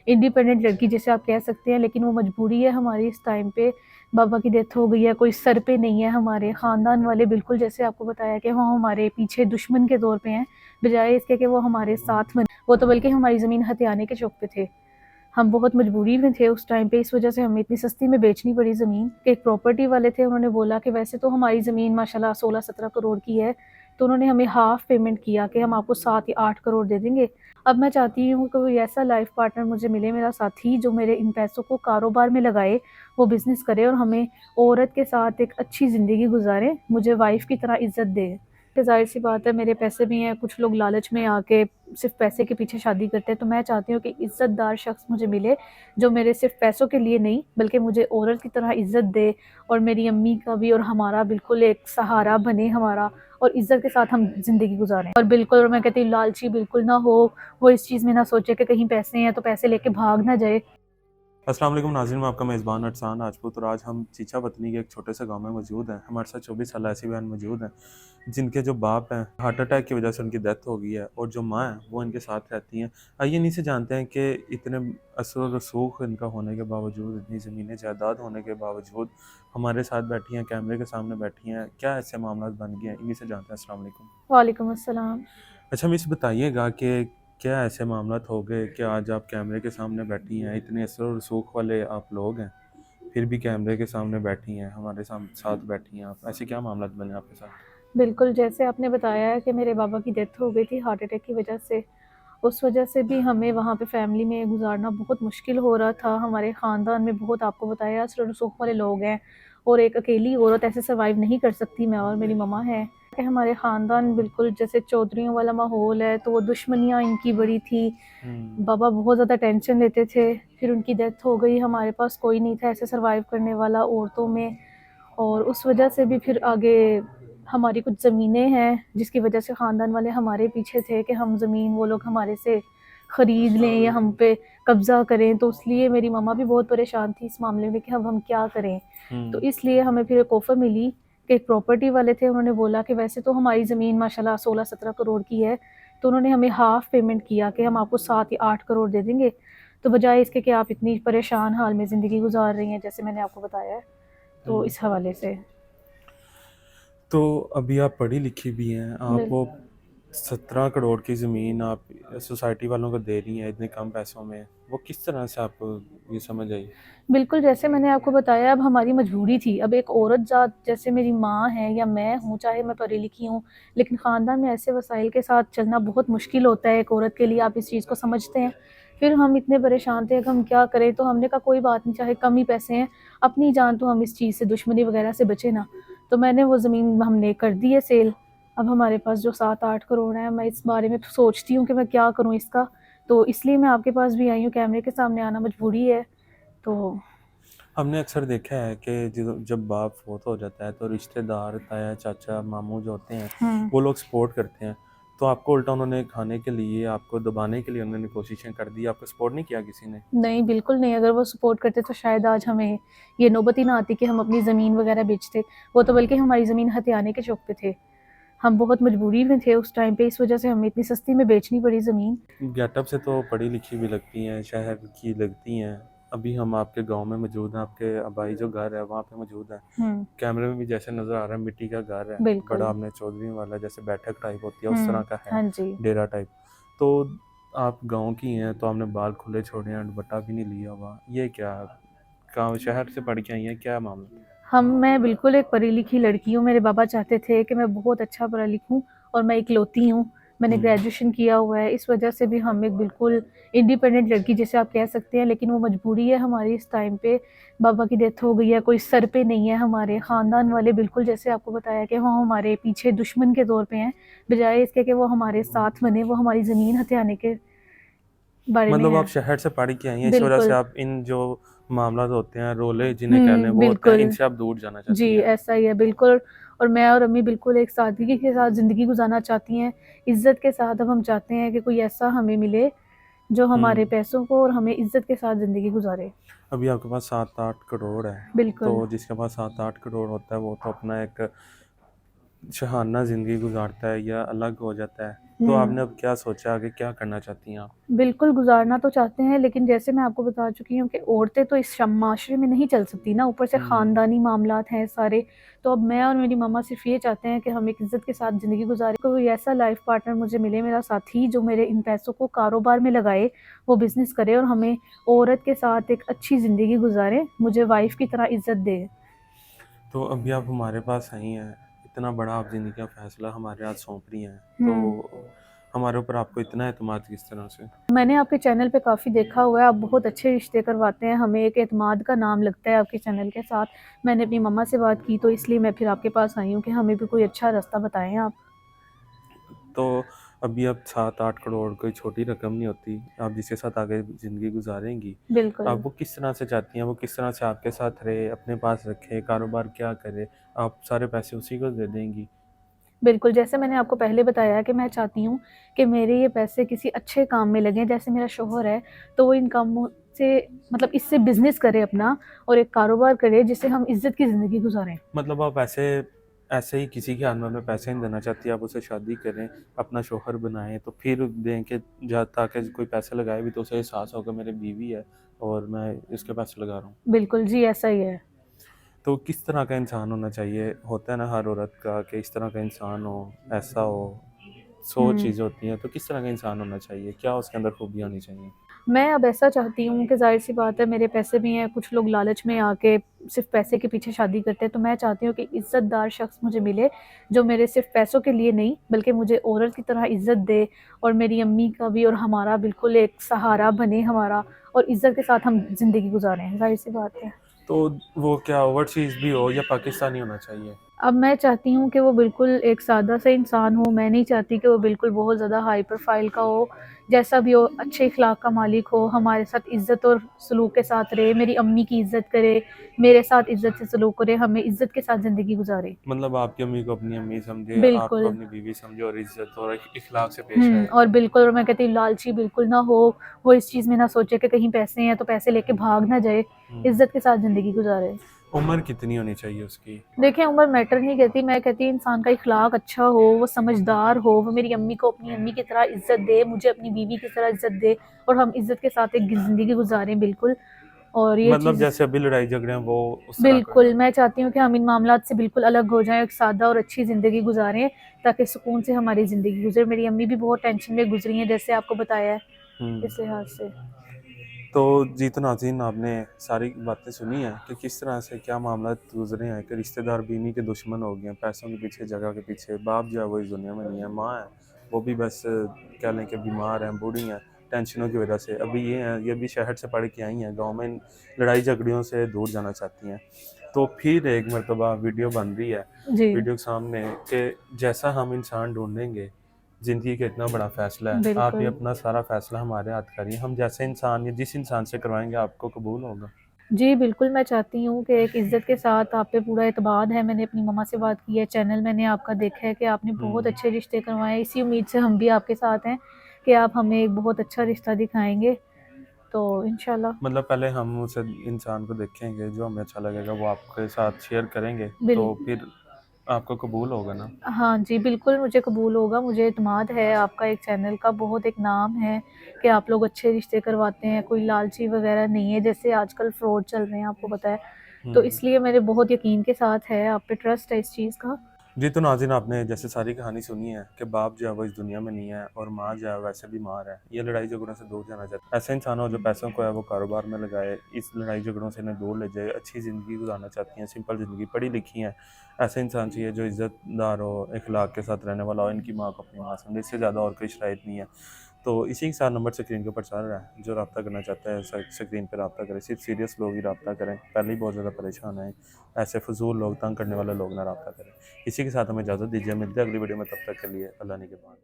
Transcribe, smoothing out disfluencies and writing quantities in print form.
Independent लड़की जैसे आप कह सकते हैं, लेकिन वो मजबूरी है हमारी इस टाइम पे। बाबा की डेथ हो गई है, कोई सर पे नहीं है, हमारे ख़ानदान वाले बिल्कुल जैसे आपको बताया कि वो हमारे पीछे दुश्मन के तौर पे हैं, बजाय इसके कि वो हमारे साथ में। वो तो बल्कि हमारी ज़मीन हथियाने के शौक पे थे। हम बहुत मजबूरी में थे उस टाइम पे, इस वजह से हमें इतनी सस्ती में बेचनी पड़ी ज़मीन। एक प्रॉपर्टी वाले थे, उन्होंने बोला कि वैसे तो हमारी ज़मीन माशाल्लाह 16-17 करोड़ की है, तो उन्होंने हमें हाफ़ पेमेंट किया कि हम आपको 7 या 8 करोड़ दे देंगे। अब मैं चाहती हूँ कि कोई ऐसा लाइफ़ पार्टनर मुझे मिले, मेरा साथी, जो मेरे इन पैसों को कारोबार में लगाए, वो बिज़नेस करे और हमें औरत के साथ एक अच्छी ज़िंदगी गुज़ारे, मुझे वाइफ़ की तरह इज़्ज़त दे। तो ज़ाहिर-सी बात है, मेरे पैसे भी हैं, कुछ लोग लालच में आके सिर्फ़ पैसे के पीछे शादी करते हैं, तो मैं चाहती हूँ कि इज़्ज़तदार शख़्स मुझे मिले, जो मेरे सिर्फ़ पैसों के लिए नहीं, बल्कि मुझे औरत की तरह इज़्ज़त दे और मेरी अम्मी का भी और हमारा बिल्कुल एक सहारा बने हमारा, और इज़्ज़त के साथ हम ज़िंदगी गुज़ारें। और बिल्कुल, और मैं कहती हूँ लालची बिल्कुल ना हो, वो इस चीज़ में ना सोचे कि कहीं पैसे हैं तो पैसे लेके भाग ना जाए। अस्सलाम वालेकुम नाज़रीन, मैं आपका मेज़बान अरसान राजपूत और आज हम चीचा पत्नी के एक छोटे से गांव में मौजूद हैं। हमारे साथ 24 साल ऐसी बहन मौजूद हैं जिनके जो बाप हैं हार्ट अटैक की वजह से उनकी डेथ हो गई है और जो माँ हैं वो इनके साथ रहती हैं। आइए इन्हीं से जानते हैं कि इतने असर व रसूख इनका होने के बावजूद, इतनी ज़मीनें जायदाद होने के बावजूद हमारे साथ बैठी हैं, कैमरे के सामने बैठी हैं, क्या ऐसे मामला बन गए हैं, इन्हीं से जानते हैं। अस्सलाम वालेकुम। वालेकुम अस्सलाम। अच्छा, मिस बताइएगा कि क्या ऐसे मामला हो गए कि आज आप कैमरे के सामने बैठी हैं, इतने असर और रसूख वाले आप लोग हैं, फिर भी कैमरे के सामने बैठी हैं, हमारे साथ बैठी हैं आप, ऐसे क्या मामला बने आपके साथ? बिल्कुल, जैसे आपने बताया है कि मेरे बाबा की डेथ हो गई थी हार्ट अटैक की वजह से, उस वजह से भी हमें वहाँ पे फैमिली में गुज़ारना बहुत मुश्किल हो रहा था। हमारे ख़ानदान में बहुत, आपको बताया, असर रसूख वाले लोग हैं और एक अकेली औरत ऐसे सर्वाइव नहीं कर सकती, मैं और मेरी मम्मा हैं। कि हमारे ख़ानदान बिल्कुल जैसे चौधरियों वाला माहौल है, तो वो दुश्मनियाँ इनकी बड़ी थी। हुँ, बाबा बहुत ज़्यादा टेंशन लेते थे, फिर उनकी डेथ हो गई, हमारे पास कोई नहीं था ऐसे सर्वाइव करने वाला औरतों में, और उस वजह से भी फिर आगे हमारी कुछ ज़मीनें हैं, जिसकी वजह से ख़ानदान वाले हमारे पीछे थे कि हम ज़मीन वो लोग हमारे से ख़रीद लें या हम पे कब्ज़ा करें, तो इसलिए मेरी मम्मा भी बहुत परेशान थी इस मामले में कि अब हम क्या करें। तो हुँ। इसलिए हमें फिर एक ऑफ़र मिली कि एक प्रॉपर्टी वाले थे, उन्होंने बोला कि वैसे तो हमारी ज़मीन माशाल्लाह 16-17 करोड़ की है, तो उन्होंने हमें हाफ़ पेमेंट किया कि हम आपको 7 या 8 करोड़ दे देंगे। तो बजाए इसके कि आप इतनी परेशान हाल में ज़िंदगी गुज़ार रही हैं, जैसे मैंने आपको बताया है, तो हुँ। इस हवाले से। तो अभी आप पढ़ी-लिखी भी हैं, आप बिल वो 17 करोड़ की ज़मीन आप सोसाइटी वालों को दे रही हैं इतने कम पैसों में, वो किस तरह से आपको ये समझ आई? बिल्कुल, जैसे मैंने आपको बताया, अब हमारी मजबूरी थी। अब एक औरत ज़ात जैसे मेरी माँ है या मैं हूँ, चाहे मैं पढ़ी-लिखी हूँ, लेकिन ख़ानदान में ऐसे वसाइल के साथ चलना बहुत मुश्किल होता है एक औरत के लिए, आप इस चीज़ को समझते हैं। फिर हम इतने परेशान थे कि हम क्या करें, तो हमने कहा कोई बात नहीं, चाहे कम ही पैसे हैं, अपनी जान तो हम इस चीज़ से, दुश्मनी वग़ैरह से बचे ना। तो मैंने वो ज़मीन हमने कर दी है सेल। अब हमारे पास जो 7-8 करोड़ हैं, मैं इस बारे में सोचती हूँ कि मैं क्या करूँ इसका? तो इसलिए मैं आपके पास भी आई हूँ, कैमरे के सामने आना मजबूरी है। तो हमने अक्सर देखा है कि जब बाप फ़ौत हो जाता है तो रिश्तेदार, ताया, चाचा, मामू जो होते हैं, हुँ। वो लोग सपोर्ट करते हैं। तो आपको उल्टा उन्होंने खाने के लिए, आपको दबाने के लिए उन्होंने कोशिशें कर दी, आपको सपोर्ट नहीं किया किसी ने? नहीं, बिल्कुल नहीं, अगर वो सपोर्ट करते तो शायद आज हमें ये नौबत ही ना आती कि हम अपनी ज़मीन वग़ैरह बेचते। वो तो बल्कि हमारी ज़मीन हथियाने के शौक पे थे। हम बहुत मजबूरी में थे उस टाइम पे, इस वज़ह से हमें इतनी सस्ती में बेचनी पड़ी ज़मीन। गेटअप से तो पढ़ी-लिखी भी लगती हैं, शहर की लगती हैं। अभी हम आपके गाँव में मौजूद हैं, आपके आबाई जो घर है वहाँ पे मौजूद हैं। हुँ, कैमरे में भी जैसे नज़र आ रहा है मिट्टी का घर है, बड़ा बिल्कुल। आपने चौधरी वाला जैसे बैठक टाइप होती है उस तरह हुँ, का है, हाँ जी। डेरा टाइप। तो आप गाँव की हैं तो आपने बाल खुले छोड़े हैं, दुपट्टा भी नहीं लिया हुआ, ये क्या? गाँव शहर से पढ़ के आई हैं, क्या मामला? मैं बिल्कुल एक पढ़ी-लिखी लड़की हूँ, मेरे बाबा चाहते थे कि मैं बहुत अच्छा पढ़ा लिखूँ, और मैं इकलौती हूँ। मैंने हुँ, ग्रेजुएशन किया हुआ है, इस वजह से भी हम एक बिल्कुल इंडिपेंडेंट लड़की जैसे आप कह सकते हैं, लेकिन वो मजबूरी है हमारी इस टाइम पे। बाबा की डेथ हो गई है, कोई सर पे नहीं है, हमारे ख़ानदान वाले बिल्कुल जैसे आपको बताया कि वो हमारे पीछे दुश्मन के तौर पे हैं, बजाए इसके कि वो हमारे साथ बने, वो हमारी ज़मीन हथियाने के बारे में मतलब आप हैं। शहर से पढ़ के आई हैं, इस वजह से बिल्कुल। आप इन जो मामलात होते हैं, रोले जिन्हें कह लें हुँ, वो होते हैं, बिल्कुल। इनसे आप दूर जाना चाहती जी, हैं। ऐसा ही है, बिल्कुल। और मैं और अम्मी बिल्कुल एक सादगी के साथ ज़िंदगी गुज़ारना चाहती हैं, इज़्ज़त के साथ। अब हम चाहते हैं कि कोई ऐसा हमें मिले, जो हमारे हुँ। पैसों को और हमें इज़्ज़त के साथ ज़िंदगी गुज़ारे। अभी आपके पास 7-8 करोड़ है, बिल्कुल। तो जिसके पास 7-8 करोड़ होता है वो तो अपना एक शहाना ज़िंदगी गुजारता है या अलग हो जाता है, तो हम्म। आपने अब क्या सोचा आगे क्या करना चाहती हैं आप? बिल्कुल गुजारना तो चाहते हैं, लेकिन जैसे मैं आपको बता चुकी हूँ कि औरतें तो इस माशरे में नहीं चल सकती ना, ऊपर से हम्म। ख़ानदानी मामलात हैं सारे। तो अब मैं और मेरी मम्मा सिर्फ ये चाहते हैं कि हम एक इज़्ज़त के साथ ज़िंदगी गुजारें, कोई ऐसा लाइफ पार्टनर मुझे मिले, मेरा साथी, जो मेरे इन पैसों को कारोबार में लगाए, वो बिज़नेस करे और हमें औरत के साथ एक अच्छी ज़िंदगी गुजारे, मुझे वाइफ़ की तरह इज़्ज़त दे। तो अभी आप हमारे पास आई हैं, इतना बड़ा आप ज़िंदगी का फ़ैसला हमारे हाथ सौंप रही हैं, हुँ। तो हमारे ऊपर आपको इतना एतमाद किस तरह से? मैंने आपके चैनल पे काफ़ी देखा हुआ है, आप बहुत अच्छे रिश्ते करवाते हैं, हमें एक एतमाद का नाम लगता है आपके चैनल के साथ। मैंने अपनी मम्मा से बात की, तो इसलिए मैं फिर आपके पास आई हूँ कि हमें भी कोई अच्छा रास्ता बताएँ आप। तो अभी अब 7-8 करोड़ कोई छोटी रकम नहीं होती, आप जिसके साथ आगे ज़िंदगी गुज़ारेंगी, बिल्कुल। आप वो किस तरह से चाहती हैं? वो किस तरह से आपके साथ रहे, अपने पास रखे, कारोबार क्या करे? आप सारे पैसे उसी को दे देंगी? बिल्कुल, जैसे मैंने आपको पहले बताया कि मैं चाहती हूँ कि मेरे ये पैसे किसी अच्छे काम में लगें, जैसे मेरा शौहर है, तो वो इन कामों से मतलब इससे बिज़नेस करे अपना और एक कारोबार करे जिससे हम इज़्ज़त की ज़िंदगी गुज़ारें। मतलब आप ऐसे ऐसे ही किसी के हाथ में अपने पैसे नहीं देना चाहती, आप उससे शादी करें, अपना शौहर बनाएँ, तो फिर दें कि जा ताकि कोई पैसे लगाए भी तो उसे एहसास होगा मेरी बीवी है और मैं इसके पैसे लगा रहा हूँ। बिल्कुल, जी, ऐसा ही है। तो किस तरह का इंसान होना चाहिए? होता है ना हर औरत का कि इस तरह का इंसान हो, ऐसा हो, 100 हुँ। चीज़ें होती हैं, तो किस तरह का इंसान होना चाहिए? क्या उसके अंदर खूबियाँ होनी चाहिए? मैं अब ऐसा चाहती हूँ कि ज़ाहिर-सी बात है, मेरे पैसे भी हैं, कुछ लोग लालच में आके सिर्फ़ पैसे के पीछे शादी करते हैं, तो मैं चाहती हूँ कि इज़्ज़तदार शख़्स मुझे मिले, जो मेरे सिर्फ़ पैसों के लिए नहीं, बल्कि मुझे औरत की तरह इज़्ज़त दे और मेरी अम्मी का भी और हमारा बिल्कुल एक सहारा बने हमारा, और इज़्ज़त के साथ हम ज़िंदगी गुज़ारें, ज़ाहिर-सी बात है। तो वो क्या ओवरसीज़ भी हो या पाकिस्तानी होना चाहिए? अब मैं चाहती हूँ कि वो बिल्कुल एक सादा सा इंसान हो, मैं नहीं चाहती कि वो बिल्कुल बहुत ज़्यादा हाई प्रोफ़ाइल का हो, जैसा भी हो अच्छे अख़लाक़ का मालिक हो, हमारे साथ इज़्ज़त और सलूक के साथ रहे, मेरी अम्मी की इज़्ज़त करे, मेरे साथ इज़्ज़त से सलूक करे, हमें इज़्ज़त के साथ ज़िंदगी गुज़ारे। मतलब आपकी अम्मी को अपनी अम्मी समझे, आपको बिल्कुल। अपनी बीवी समझे और इज़्ज़त और इख़लाक़ से पेश हुँ, आए। और बिल्कुल, और मैं कहती हूँ लालची बिल्कुल ना हो, वो इस चीज़ में ना सोचे कि कहीं पैसे हैं तो पैसे लेके भाग ना जाए, हुँ। इज़्ज़त के साथ ज़िंदगी गुज़ारे। उम्र कितनी होनी चाहिए उसकी? देखिए, उम्र मैटर नहीं करती, मैं कहती हूँ इंसान का इख़्लाक़ अच्छा हो, वो समझदार हो, वो मेरी अम्मी को अपनी अम्मी की तरह इज़्ज़त दे, मुझे अपनी बीवी की तरह इज़्ज़त दे और हम इज़्ज़त के साथ एक ज़िंदगी गुज़ारें बिल्कुल। और ये मतलब चीज़ जैसे अभी लड़ाई झगड़े हैं वो उस तरह का? बिल्कुल, मैं चाहती हूँ कि हम इन मामलात से बिल्कुल अलग हो जाएँ, एक सादा और अच्छी ज़िंदगी गुज़ारें, ताकि सुकून से हमारी ज़िंदगी गुज़रे। मेरी अम्मी भी बहुत टेंशन में गुज़री हैं, जैसे आपको बताया है, हुँ। इस लिहाज़ से। तो जी तो नाज़रीन आपने सारी बातें सुनी हैं कि किस तरह से क्या मामला गुज़रे हैं कि रिश्तेदार भी इन्हीं के दुश्मन हो गए हैं, पैसों के पीछे, जगह के पीछे। बाप जो है वो इस दुनिया में नहीं है, माँ है, वो भी बस कह लें कि बीमार हैं, बूढ़ी हैं, टेंशनों की वजह से। अभी ये हैं, ये भी शहर से पढ़ के आई हैं, गाँव में लड़ाई झगड़ियों से दूर जाना चाहती हैं। तो फिर एक मर्तबा वीडियो बन रही है, जी, वीडियो के सामने कि जैसा हम इंसान ढूँढेंगे, ज़िंदगी का इतना बड़ा फ़ैसला है। आप भी बिल्कुल। अपना सारा फ़ैसला हमारे हाथ करिए। हम जैसे इंसान या जिस इंसान से करवाएँगे आपको कबूल होगा। जी, बिल्कुल, मैं चाहती हूँ कि एक इज़्ज़त के साथ आप पे पूरा एतमाद है, मैंने अपनी मम्मा से बात की है, चैनल मैंने आपका देखा है कि आपने बहुत हुँ। अच्छे रिश्ते करवाए हैं, इसी उम्मीद से हम भी आपके साथ हैं कि आप हमें एक बहुत अच्छा रिश्ता दिखाएँगे, तो इंशाल्लाह। मतलब पहले हम उस इंसान को देखेंगे, जो हमें अच्छा लगेगा वो आपके साथ शेयर करेंगे, बिल तो फिर आपको कबूल होगा ना? हाँ जी, बिल्कुल मुझे कबूल होगा, मुझे एतमाद है आपका एक चैनल का, बहुत एक नाम है कि आप लोग अच्छे रिश्ते करवाते हैं, कोई लालची वग़ैरह नहीं है, जैसे आजकल फ्रॉड चल रहे हैं, आपको पता है। तो हुँ। इसलिए मेरे बहुत यकीन के साथ है, आप पे ट्रस्ट है इस चीज़ का। जी, तो नाज़रीन आपने जैसे सारी कहानी सुनी है कि बाप जो है वो इस दुनिया में नहीं है और माँ जो है वैसे बीमार है। ये लड़ाई झगड़ों से दूर जाना चाहता है। ऐसा इंसान हो जो पैसों को है वो कारोबार में लगाए, इस लड़ाई झगड़ों से इन्हें दूर ले जाए, अच्छी ज़िंदगी गुज़ारना चाहती हैं, सिंपल ज़िंदगी, पढ़ी लिखी हैं। ऐसा इंसान चाहिए जो इज़्ज़तदार हो, इख़लाक़ के साथ रहने वाला हो, इनकी माँ को अपनी माँ समझे, इससे ज़्यादा और कोई शराइत नहीं है। तो इसी के साथ नंबर स्क्रीन के ऊपर चल रहा है, जो राब्ता करना चाहता है स्क्रीन पे राब्ता करें, सिर्फ सीरियस लोग ही राब्ता करें, पहले ही बहुत ज़्यादा परेशान हैं, ऐसे फ़िज़ूल लोग, तंग करने वाले लोग ना राब्ता करें। इसी के साथ हमें इजाज़त दीजिए, मिलते हैं अगली वीडियो में, तब तक के लिए अल्लाह निगहबान।